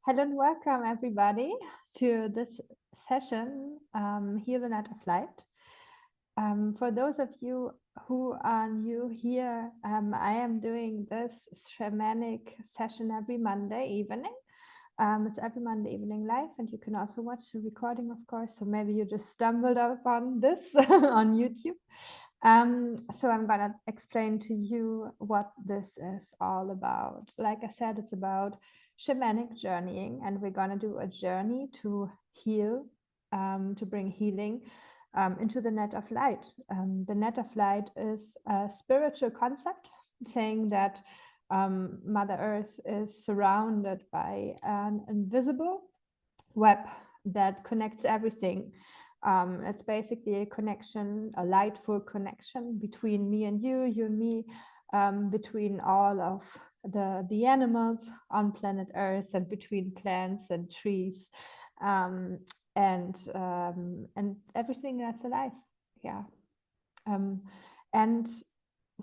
Hello and welcome everybody to this session, Heal the Night of Light. For those of you who are new here, I am doing this shamanic session every Monday evening. It's every Monday evening live, and you can also watch the recording, of course. So maybe you just stumbled upon this on YouTube. So I'm gonna explain to you what this is all about. Like I said, it's about shamanic journeying, and we're gonna do a journey to heal, to bring healing into the net of light. The net of light is a spiritual concept saying that Mother Earth is surrounded by an invisible web that connects everything. It's basically a connection, a lightful connection between me and you and me, between all of the animals on planet Earth, and between plants and trees, and everything that's alive. Yeah. And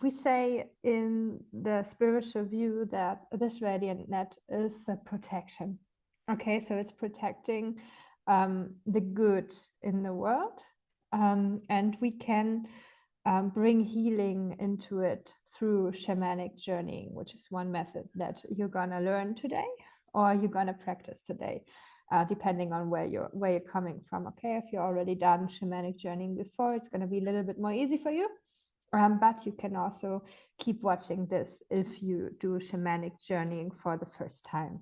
we say in the spiritual view that this radiant net is a protection. Okay, so it's protecting the good in the world, and we can bring healing into it through shamanic journeying, which is one method that you're gonna learn today, or you're gonna practice today, depending on where you're coming from. Okay, if you're already done shamanic journeying before, it's gonna be a little bit more easy for you. But you can also keep watching this if you do shamanic journeying for the first time.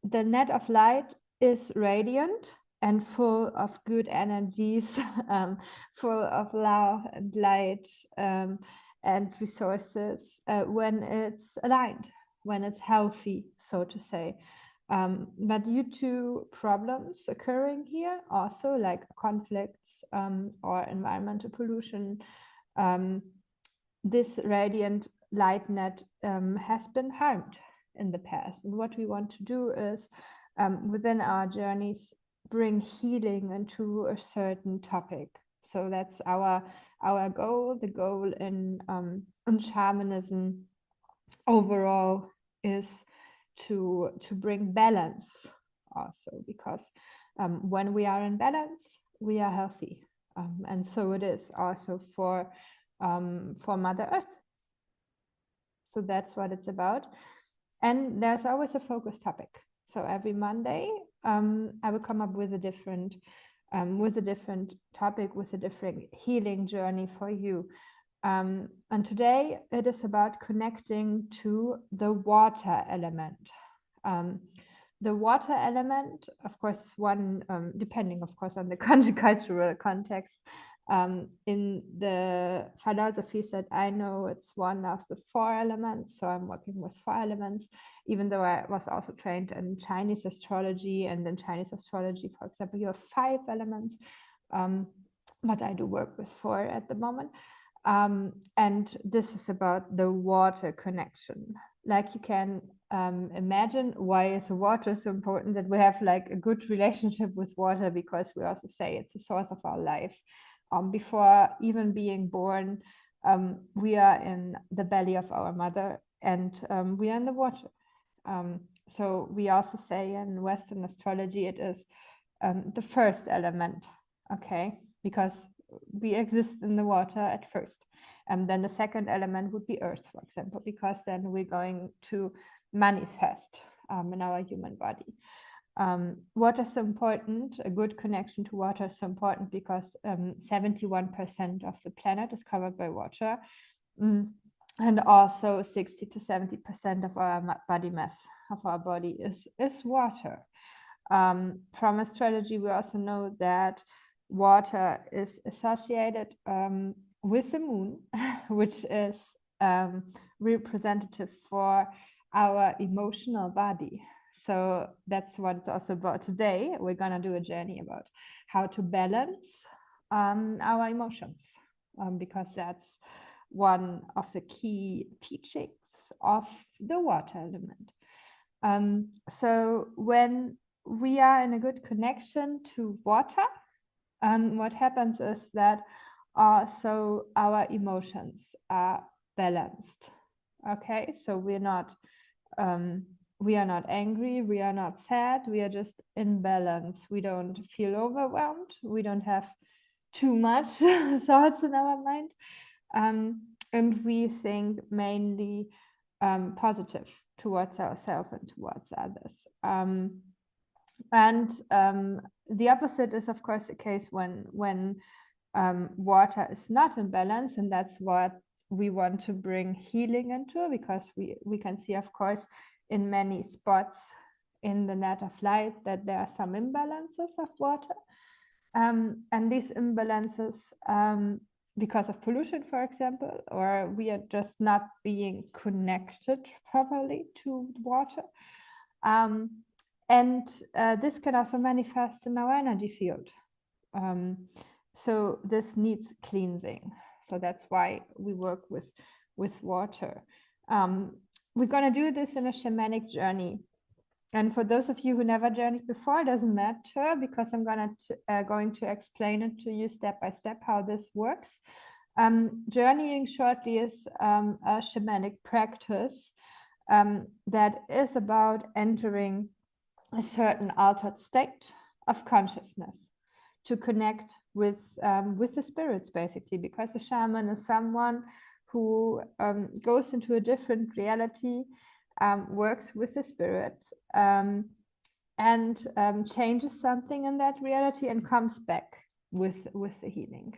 The net of light is radiant and full of good energies, full of love and light, and resources when it's aligned, when it's healthy, so to say. But due to problems occurring here, also like conflicts or environmental pollution, this radiant light net has been harmed in the past. And what we want to do is, within our journeys, bring healing into a certain topic. So that's our goal. The goal in shamanism overall is to bring balance also, because when we are in balance, we are healthy, and so it is also for Mother Earth. So that's what it's about, and there's always a focus topic. So every Monday, I will come up with a different topic, with a different healing journey for you. And today it is about connecting to the water element. The water element, of course, is one, depending, of course, on the cultural context. In the philosophies that I know, it's one of the 4 elements. So I'm working with 4 elements, even though I was also trained in Chinese astrology. And in Chinese astrology, for example, you have 5 elements, but I do work with 4 at the moment. And this is about the water connection. Like you can imagine, why is water so important, that we have like a good relationship with water, because we also say it's the source of our life. Before even being born, we are in the belly of our mother, and we are in the water. So we also say in Western astrology it is the first element, okay, because we exist in the water at first. And then the second element would be earth, for example, because then we're going to manifest in our human body. Water is important. A good connection to water is important because 71% of the planet is covered by water, and also 60 to 70% of our body mass of our body is water. From astrology, we also know that water is associated with the moon, which is representative for our emotional body. So that's what it's also about today. We're going to do a journey about how to balance our emotions, because that's one of the key teachings of the water element. So when we are in a good connection to water, what happens is that also our emotions are balanced. Okay, so we're not We are not angry, we are not sad, we are just in balance. We don't feel overwhelmed, we don't have too much thoughts in our mind, and we think mainly positive towards ourselves and towards others. And the opposite is, of course, the case when water is not in balance, and that's what we want to bring healing into, because we can see, of course, in many spots in the net of light that there are some imbalances of water, and these imbalances, because of pollution, for example, or we are just not being connected properly to water, and this can also manifest in our energy field. So this needs cleansing. So that's why we work with water. We're going to do this in a shamanic journey. And for those of you who never journeyed before, it doesn't matter, because I'm going to explain it to you step by step how this works. Journeying shortly is a shamanic practice that is about entering a certain altered state of consciousness to connect with the spirits, basically, because a shaman is someone who goes into a different reality, works with the spirits, and changes something in that reality and comes back with the healing.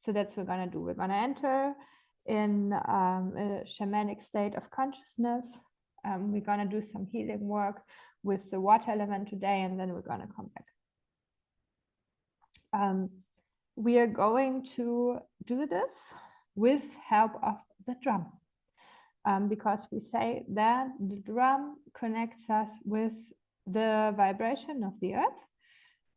So that's what we're going to do. We're going to enter in a shamanic state of consciousness. We're going to do some healing work with the water element today, and then we're going to come back. We are going to do this with help of the drum, because we say that the drum connects us with the vibration of the earth,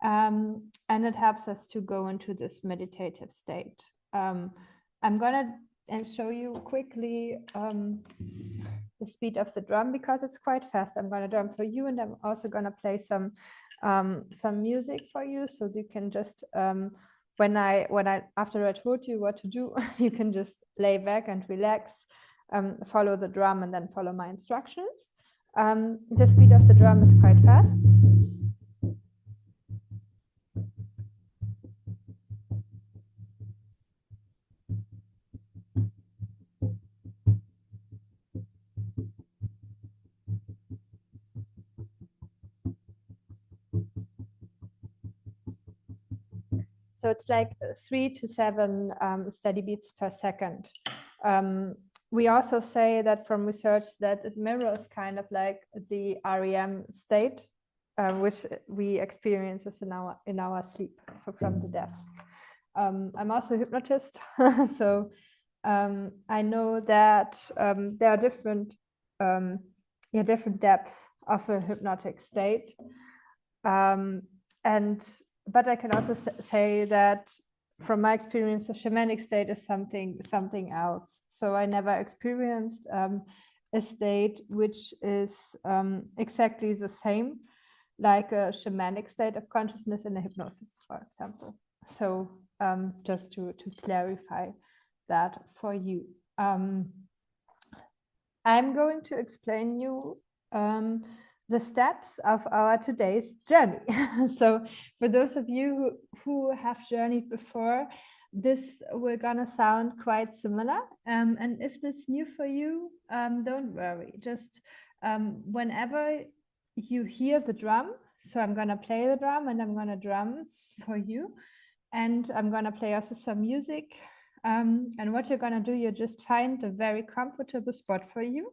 and it helps us to go into this meditative state. I'm gonna show you quickly the speed of the drum, because it's quite fast. I'm gonna drum for you, and I'm also gonna play some music for you, so you can just when I after I told you what to do, you can just lay back and relax, follow the drum, and then follow my instructions. The speed of the drum is quite fast. So it's like 3 to 7 steady beats per second. We also say that from research that it mirrors kind of like the REM state, which we experience in our sleep, so from the depths. I'm also a hypnotist, so I know that there are different depths of a hypnotic state, but I can also say that from my experience, a shamanic state is something else. So I never experienced a state which is exactly the same, like a shamanic state of consciousness in a hypnosis, for example. So just to clarify that for you. I'm going to explain you the steps of our today's journey. So for those of you who have journeyed before, this we're gonna sound quite similar. And if this is new for you, don't worry. Just whenever you hear the drum, so I'm gonna play the drum and I'm gonna drum for you, and I'm gonna play also some music. And what you're gonna do, you just find a very comfortable spot for you.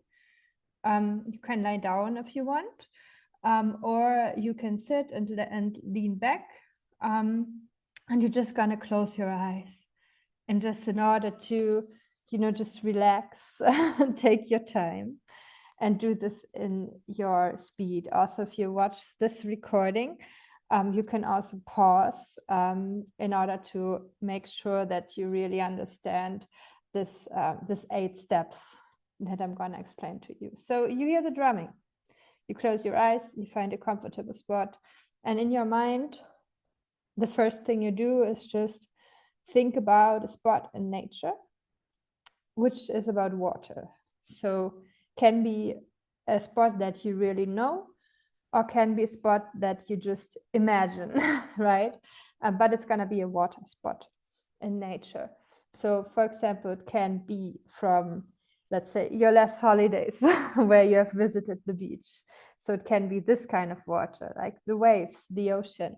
You can lie down if you want, or you can sit and lean back, and you're just gonna close your eyes, and just in order to, just relax, take your time, and do this in your speed. Also, if you watch this recording, you can also pause in order to make sure that you really understand this 8 steps that I'm going to explain to you. So you hear the drumming, you close your eyes, you find a comfortable spot, and in your mind, the first thing you do is just think about a spot in nature, which is about water. So can be a spot that you really know, or can be a spot that you just imagine, right? But it's going to be a water spot in nature. So, for example, it can be from, let's say, your last holidays where you have visited the beach. So it can be this kind of water, like the waves, the ocean.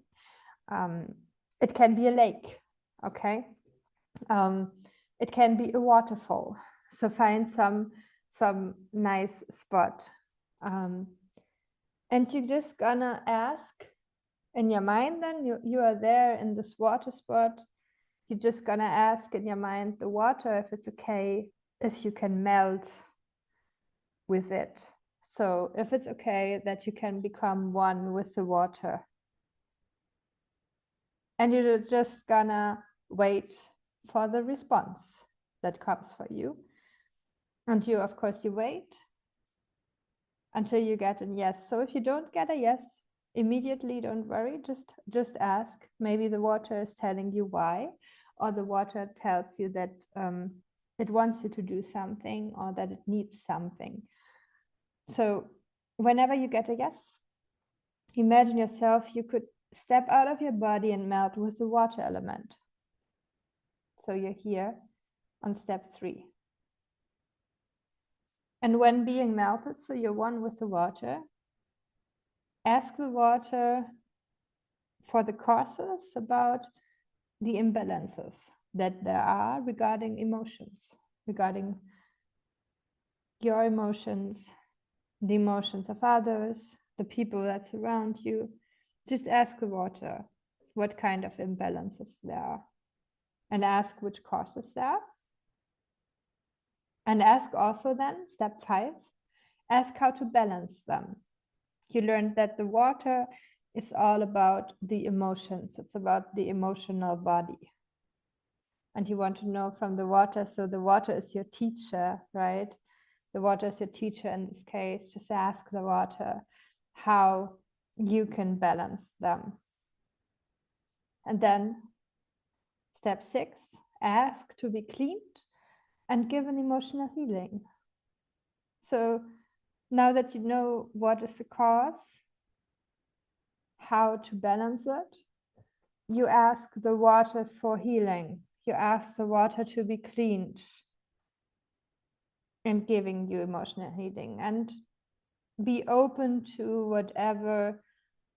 It can be a lake, okay? It can be a waterfall. So find some nice spot. And you're just gonna ask in your mind, then you are there in this water spot. You're just gonna ask in your mind the water if it's okay, if you can melt with it. So if it's okay that you can become one with the water. And you're just gonna wait for the response that comes for you. And you, of course, you wait until you get a yes. So if you don't get a yes immediately, don't worry, just ask. Maybe the water is telling you why, or the water tells you that it wants you to do something, or that it needs something. So whenever you get a yes, imagine yourself, you could step out of your body and melt with the water element. So you're here on step 3. And when being melted, so you're one with the water, ask the water for the causes about the imbalances that there are regarding emotions, regarding your emotions, the emotions of others, the people that surround you. Just ask the water what kind of imbalances there are, and ask which causes there are. And ask also then, step 5, ask how to balance them. You learned that the water is all about the emotions. It's about the emotional body. And you want to know from the water, so the water is your teacher, right? The water is your teacher in this case. Just ask the water how you can balance them. And then step 6, ask to be cleaned and give an emotional healing. So now that you know what is the cause, how to balance it, you ask the water for healing. You ask the water to be cleaned and giving you emotional healing. And be open to whatever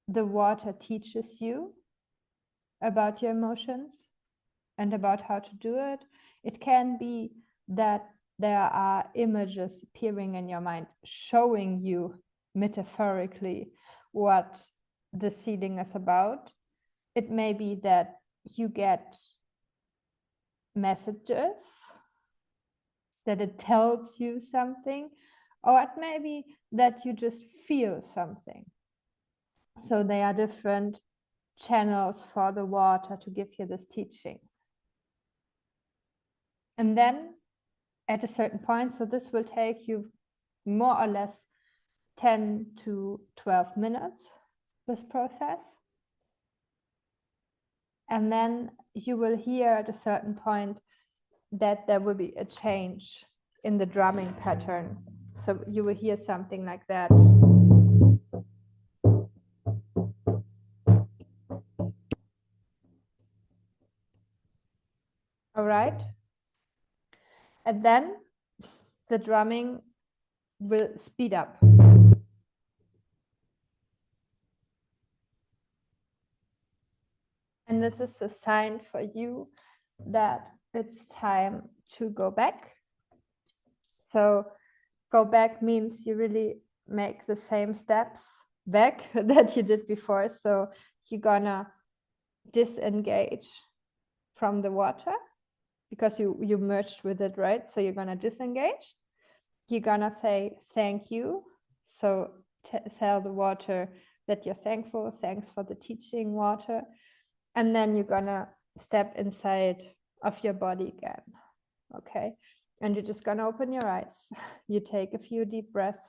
the water teaches you about your emotions and about how to do it. It can be that there are images appearing in your mind showing you metaphorically what the healing is about. It may be that you get messages, that it tells you something, or it may be that you just feel something. So they are different channels for the water to give you this teaching. And then at a certain point, so this will take you more or less 10 to 12 minutes, this process. And then you will hear at a certain point that there will be a change in the drumming pattern. So you will hear something like that. All right. And then the drumming will speed up. And this is a sign for you that it's time to go back. So go back means you really make the same steps back that you did before. So you're gonna disengage from the water because you merged with it, right? So you're gonna disengage. You're gonna say thank you. So tell the water that you're thankful. Thanks for the teaching, water. And then you're gonna step inside of your body again. Okay. And you're just gonna open your eyes. You take a few deep breaths,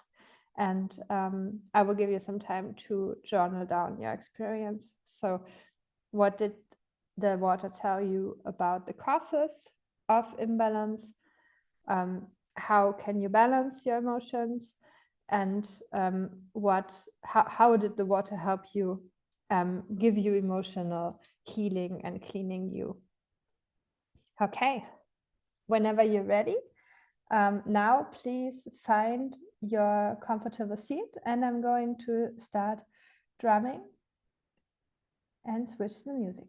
and I will give you some time to journal down your experience. So what did the water tell you about the causes of imbalance? How can you balance your emotions? and how did the water help you, give you emotional healing and cleaning you. Okay, whenever you're ready, now please find your comfortable seat, and I'm going to start drumming and switch the music.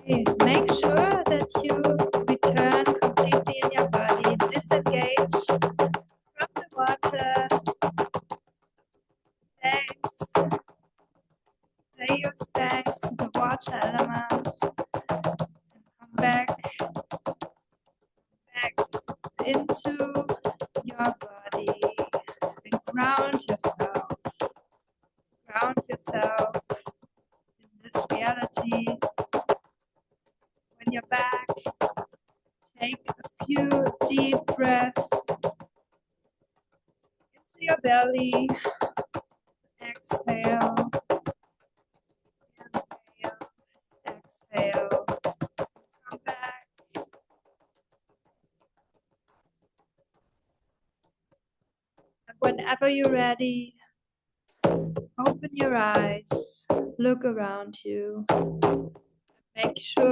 Okay. Make sure that you return completely in your body, disengage from the water. Thanks. Pay your thanks to the water element. Come back into your body and ground yourself. Ground yourself in this reality. When you're back, take a few deep breaths into your belly. Exhale. Inhale. Exhale. Come back. And whenever you're ready, open your eyes. Look around you. Make sure